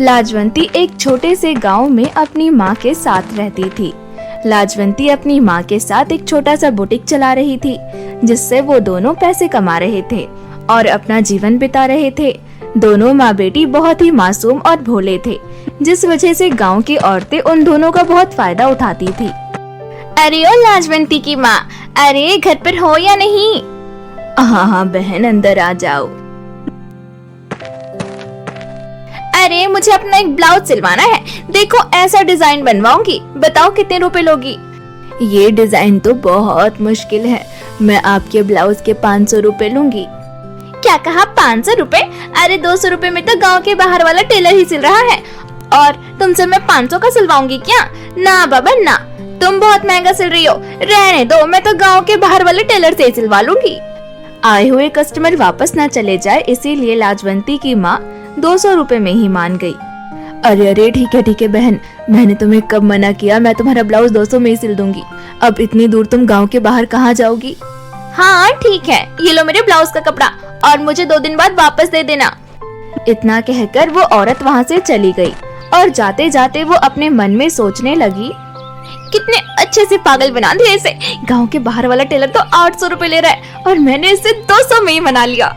लाजवंती एक छोटे से गांव में अपनी माँ के साथ रहती थी। लाजवंती अपनी माँ के साथ एक छोटा सा बुटीक चला रही थी, जिससे वो दोनों पैसे कमा रहे थे और अपना जीवन बिता रहे थे। दोनों माँ बेटी बहुत ही मासूम और भोले थे, जिस वजह से गांव की औरतें उन दोनों का बहुत फायदा उठाती थी। अरे ओ लाजवंती की माँ, अरे घर पर हो या नहीं? हाँ हाँ बहन, अंदर आ जाओ। अरे मुझे अपना एक ब्लाउज सिलवाना है, देखो ऐसा डिजाइन बनवाऊंगी, बताओ कितने रुपए लोगी? ये डिजाइन तो बहुत मुश्किल है, मैं आपके ब्लाउज के 500 रुपए लूंगी। क्या कहा, 500 रुपए? अरे 200 रुपए में तो गांव के बाहर वाला टेलर ही सिल रहा है, और तुमसे मैं 500 का सिलवाऊंगी क्या? ना बाबा ना, तुम बहुत महंगा सिल रही हो, रहने दो, मैं तो गांव के बाहर वाले टेलर से ही सिलवा लूंगी। आए हुए कस्टमर वापस न चले जाए, इसीलिए लाजवंती की माँ 200 रुपए में ही मान गई। अरे अरे ठीक है बहन, मैंने तुम्हें कब मना किया, मैं तुम्हारा ब्लाउज 200 में ही सिल दूंगी। अब इतनी दूर तुम गांव के बाहर कहाँ जाओगी? हाँ ठीक है, ये लो मेरे ब्लाउज का कपड़ा, और मुझे 2 दिन बाद वापस दे देना। इतना कहकर वो औरत वहाँ से चली गई और जाते जाते वो अपने मन में सोचने लगी, कितने अच्छे से पागल बना दिया इसे। गांव के बाहर वाला टेलर तो 800 रुपए ले रहा है और मैंने इसे 200 में ही मना लिया।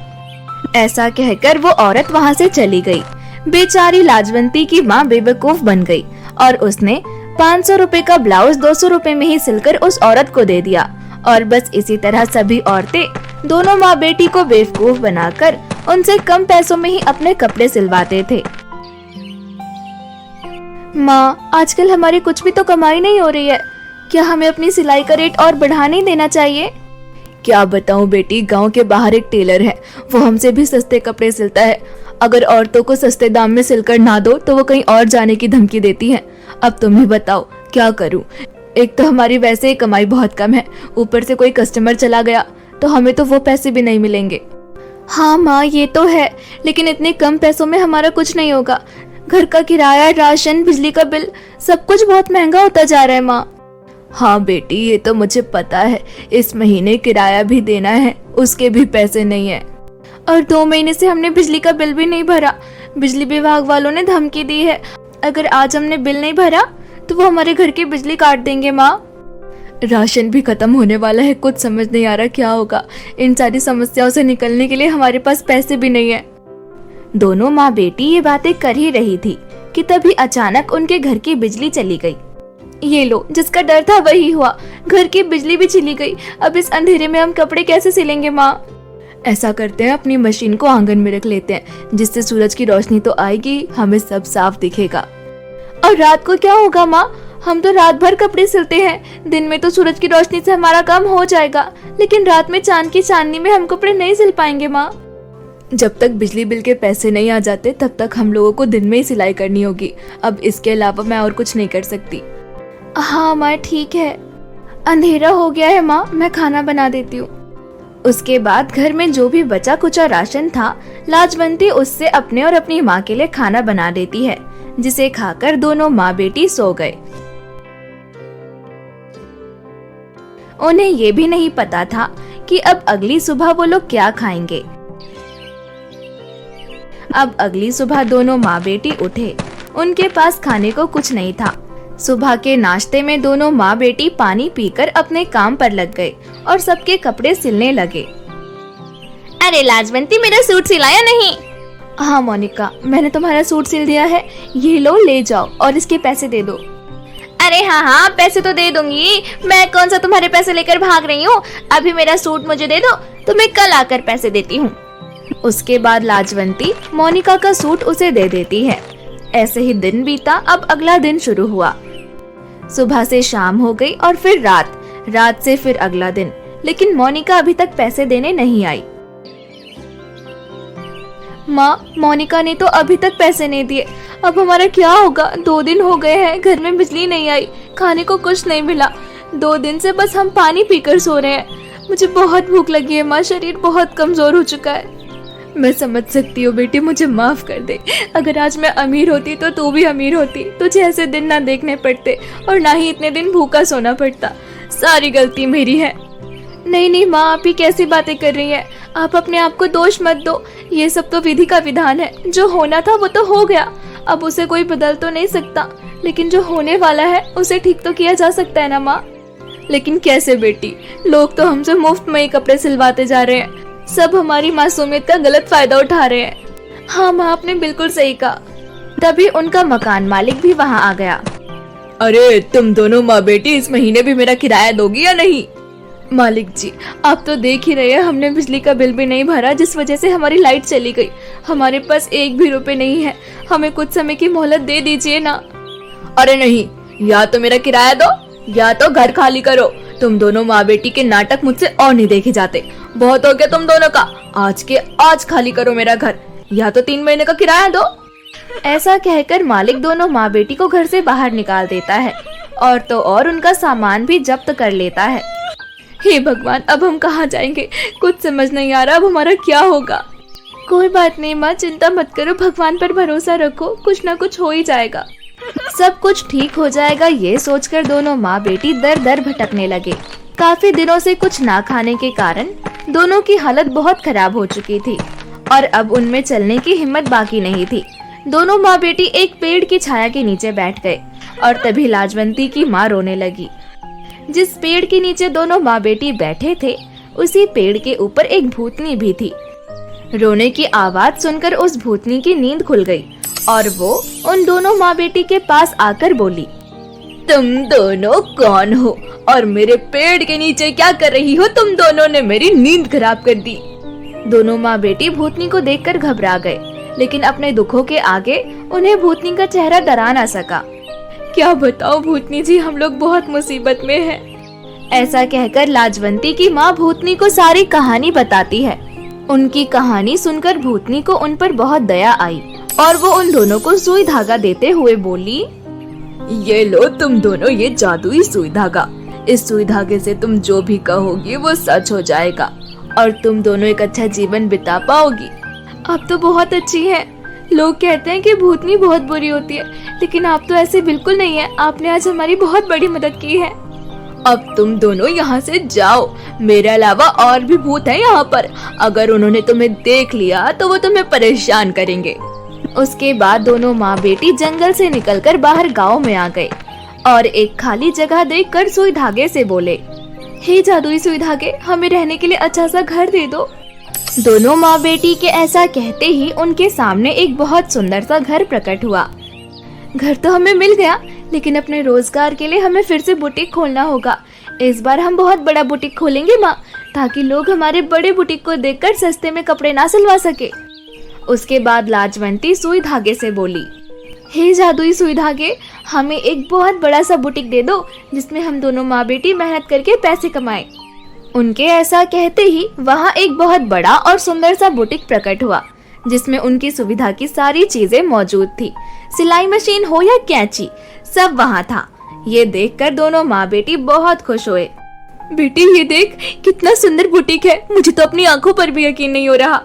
ऐसा कहकर वो औरत वहाँ से चली गई। बेचारी लाजवंती की माँ बेवकूफ बन गई और उसने 500 रुपए का ब्लाउज 200 रुपए में ही सिलकर उस औरत को दे दिया। और बस इसी तरह सभी औरतें दोनों माँ बेटी को बेवकूफ बनाकर उनसे कम पैसों में ही अपने कपड़े सिलवाते थे। माँ, आजकल हमारी कुछ भी तो कमाई नहीं हो रही है, क्या हमें अपनी सिलाई का रेट और बढ़ा नहीं देना चाहिए? क्या बताऊं बेटी, गांव के बाहर एक टेलर है, वो हमसे भी सस्ते कपड़े सिलता है। अगर औरतों को सस्ते दाम में सिलकर ना दो तो वो कहीं और जाने की धमकी देती है। अब तुम ही बताओ क्या करूं? एक तो हमारी वैसे ही कमाई बहुत कम है, ऊपर से कोई कस्टमर चला गया तो हमें तो वो पैसे भी नहीं मिलेंगे। हाँ माँ ये तो है, लेकिन इतने कम पैसों में हमारा कुछ नहीं होगा। घर का किराया, राशन, बिजली का बिल, सब कुछ बहुत महंगा होता जा रहा है माँ। हाँ बेटी ये तो मुझे पता है, इस महीने किराया भी देना है, उसके भी पैसे नहीं है, और 2 महीने से हमने बिजली का बिल भी नहीं भरा। बिजली विभाग वालों ने धमकी दी है, अगर आज हमने बिल नहीं भरा तो वो हमारे घर की बिजली काट देंगे माँ। राशन भी खत्म होने वाला है, कुछ समझ नहीं आ रहा क्या होगा। इन सारी समस्याओं से निकलने के लिए हमारे पास पैसे भी नहीं है। दोनों माँ बेटी ये बातें कर ही रही थी कि तभी अचानक उनके घर की बिजली चली गई। ये लो, जिसका डर था वही हुआ, घर की बिजली भी चली गई। अब इस अंधेरे में हम कपड़े कैसे सिलेंगे माँ? ऐसा करते हैं, अपनी मशीन को आंगन में रख लेते हैं, जिससे सूरज की रोशनी तो आएगी, हमें सब साफ दिखेगा। और रात को क्या होगा माँ? हम तो रात भर कपड़े सिलते हैं, दिन में तो सूरज की रोशनी से हमारा काम हो जाएगा, लेकिन रात में चांद की चांदनी में हम कपड़े नहीं सिल पाएंगे माँ। जब तक बिजली बिल के पैसे नहीं आ जाते तब तक हम लोगों को दिन में ही सिलाई करनी होगी। अब इसके अलावा मैं और कुछ नहीं कर सकती। हाँ माँ ठीक है, अंधेरा हो गया है माँ, मैं खाना बना देती हूँ। उसके बाद घर में जो भी बचा कुचा राशन था, लाजवंती उससे अपने और अपनी माँ के लिए खाना बना देती है, जिसे खाकर दोनों माँ बेटी सो गए। उन्हें ये भी नहीं पता था कि अब अगली सुबह वो लोग क्या खाएंगे। अब अगली सुबह दोनों माँ बेटी उठे, उनके पास खाने को कुछ नहीं था। सुबह के नाश्ते में दोनों माँ बेटी पानी पीकर अपने काम पर लग गए और सबके कपड़े सिलने लगे। अरे लाजवंती, मेरा सूट सिलाया नहीं? हाँ मोनिका, मैंने तुम्हारा सूट सिल दिया है, ये लो ले जाओ और इसके पैसे दे दो। अरे हाँ, पैसे तो दे दूंगी, मैं कौन सा तुम्हारे पैसे लेकर भाग रही हूँ। अभी मेरा सूट मुझे दे दो, तो मैं कल आकर पैसे देती हूँ। उसके बाद लाजवंती मोनिका का सूट उसे दे देती है। ऐसे ही दिन बीता। अब अगला दिन शुरू हुआ। सुबह से शाम हो गई और फिर रात से फिर अगला दिन, लेकिन मोनिका अभी तक पैसे देने नहीं आई। माँ, मोनिका ने तो अभी तक पैसे नहीं दिए, अब हमारा क्या होगा? 2 दिन हो गए हैं, घर में बिजली नहीं आई, खाने को कुछ नहीं मिला, 2 दिन से बस हम पानी पीकर सो रहे हैं। मुझे बहुत भूख लगी है माँ, शरीर बहुत कमजोर हो चुका है। मैं समझ सकती हूँ बेटी, मुझे माफ कर दे। अगर आज मैं अमीर होती तो तू भी अमीर होती, तुझे ऐसे दिन ना देखने पड़ते और ना ही इतने दिन भूखा सोना पड़ता। सारी गलती मेरी है। नहीं नहीं माँ, आप ही कैसी बातें कर रही हैं? आप अपने आप को दोष मत दो, ये सब तो विधि का विधान है, जो होना था वो तो हो गया। अब उसे कोई बदल तो नहीं सकता, लेकिन जो होने वाला है उसे ठीक तो किया जा सकता है ना माँ। लेकिन कैसे बेटी, लोग तो हमसे मुफ्त में ही कपड़े सिलवाते जा रहे हैं, सब हमारी मासूमियत का गलत फायदा उठा रहे हैं। हाँ माँ, आपने बिल्कुल सही कहा। तभी उनका मकान मालिक भी वहाँ आ गया। अरे तुम दोनों माँ बेटी इस महीने भी मेरा किराया दोगी या नहीं? मालिक जी, आप तो देख ही रहे हैं, हमने बिजली का बिल भी नहीं भरा, जिस वजह से हमारी लाइट चली गई। हमारे पास एक भी रुपए नहीं है, हमें कुछ समय की मोहलत दे दीजिए ना। अरे नहीं, या तो मेरा किराया दो या तो घर खाली करो। तुम दोनों माँ बेटी के नाटक मुझसे और नहीं देखे जाते। बहुत हो गया तुम दोनों का, आज के आज खाली करो मेरा घर, या तो 3 महीने का किराया दो। ऐसा कहकर मालिक दोनों माँ बेटी को घर से बाहर निकाल देता है और तो और उनका सामान भी जब्त कर लेता है। हे भगवान, अब हम कहाँ जाएंगे? कुछ समझ नहीं आ रहा, अब हमारा क्या होगा? कोई बात नहीं माँ, चिंता मत करो, भगवान पर भरोसा रखो, कुछ ना कुछ हो ही जाएगा। सब कुछ ठीक हो जाएगा ये सोचकर दोनों माँ बेटी दर दर भटकने लगे। काफी दिनों से कुछ ना खाने के कारण दोनों की हालत बहुत खराब हो चुकी थी और अब उनमें चलने की हिम्मत बाकी नहीं थी। दोनों माँ बेटी एक पेड़ की छाया के नीचे बैठ गए और तभी लाजवंती की माँ रोने लगी। जिस पेड़ के नीचे दोनों माँ बेटी बैठे थे, उसी पेड़ के ऊपर एक भूतनी भी थी। रोने की आवाज सुनकर उस भूतनी की नींद खुल गई और वो उन दोनों माँ बेटी के पास आकर बोली, तुम दोनों कौन हो और मेरे पेड़ के नीचे क्या कर रही हो? तुम दोनों ने मेरी नींद खराब कर दी। दोनों माँ बेटी भूतनी को देखकर घबरा गए, लेकिन अपने दुखों के आगे उन्हें भूतनी का चेहरा डरा ना सका। क्या बताओ भूतनी जी, हम लोग बहुत मुसीबत में हैं। ऐसा कहकर लाजवंती की माँ भूतनी को सारी कहानी बताती है। उनकी कहानी सुनकर भूतनी को उन पर बहुत दया आई और वो उन दोनों को सुई धागा देते हुए बोली, ये लो तुम दोनों ये जादुई सुई धागा, इस सुई धागे से तुम जो भी कहोगी वो सच हो जाएगा और तुम दोनों एक अच्छा जीवन बिता पाओगी। आप तो बहुत अच्छी हैं। लोग कहते हैं कि भूतनी बहुत बुरी होती है, लेकिन आप तो ऐसे बिल्कुल नहीं है। आपने आज हमारी बहुत बड़ी मदद की है। अब तुम दोनों यहाँ से जाओ, मेरे अलावा और भी भूत हैं यहाँ पर। अगर उन्होंने तुम्हें देख लिया तो वो तुम्हें परेशान करेंगे। उसके बाद दोनों माँ बेटी जंगल से निकलकर बाहर गांव में आ गए और एक खाली जगह देखकर सुई धागे से बोले, हे जादुई सुई धागे, हमें रहने के लिए अच्छा सा घर दे दो। दोनों माँ बेटी के ऐसा कहते ही उनके सामने एक बहुत सुंदर सा घर प्रकट हुआ। घर तो हमें मिल गया, लेकिन अपने रोजगार के लिए हमें फिर से बुटीक खोलना होगा। इस बार हम बहुत बड़ा बुटीक खोलेंगे माँ, ताकि लोग हमारे बड़े बुटीक को देखकर सस्ते में कपड़े ना सिलवा सके। उसके बाद लाजवंती सुई धागे से बोली, हे जादुई सुई धागे, हमें एक बहुत बड़ा सा बुटीक दे दो, जिसमें हम दोनों माँ बेटी मेहनत करके पैसे कमाएं। उनके ऐसा कहते ही वहाँ एक बहुत बड़ा और सुंदर सा बुटीक प्रकट हुआ, जिसमें उनकी सुविधा की सारी चीजें मौजूद थी। सिलाई मशीन हो या कैंची, सब वहाँ था। ये देखकर दोनों माँ बेटी बहुत खुश हुए। बेटी ये देख, कितना सुंदर बुटीक है, मुझे तो अपनी आंखों पर भी यकीन नहीं हो रहा।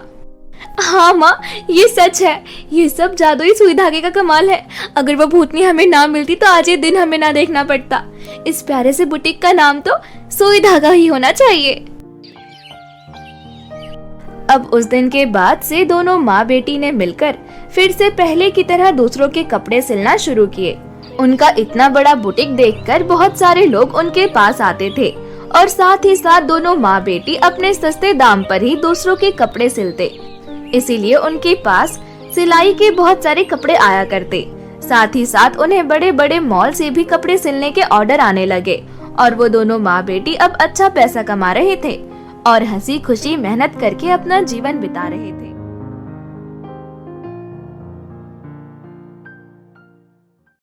हाँ माँ, ये सच है, ये सब जादुई सुई धागे का कमाल है। अगर वो भूतनी हमें ना मिलती तो आज ये दिन हमें ना देखना पड़ता। इस प्यारे से बुटीक का नाम तो सुई धागा ही होना चाहिए। अब उस दिन के बाद से दोनों माँ बेटी ने मिलकर फिर से पहले की तरह दूसरों के कपड़े सिलना शुरू किए। उनका इतना बड़ा बुटीक देखकर बहुत सारे लोग उनके पास आते थे और साथ ही साथ दोनों माँ बेटी अपने सस्ते दाम पर ही दूसरों के कपड़े सिलते। इसीलिए उनके पास सिलाई के बहुत सारे कपड़े आया करते। साथ ही साथ उन्हें बड़े बड़े मॉल से भी कपड़े सिलने के ऑर्डर आने लगे और वो दोनों माँ बेटी अब अच्छा पैसा कमा रहे थे और हंसी खुशी मेहनत करके अपना जीवन बिता रहे थे।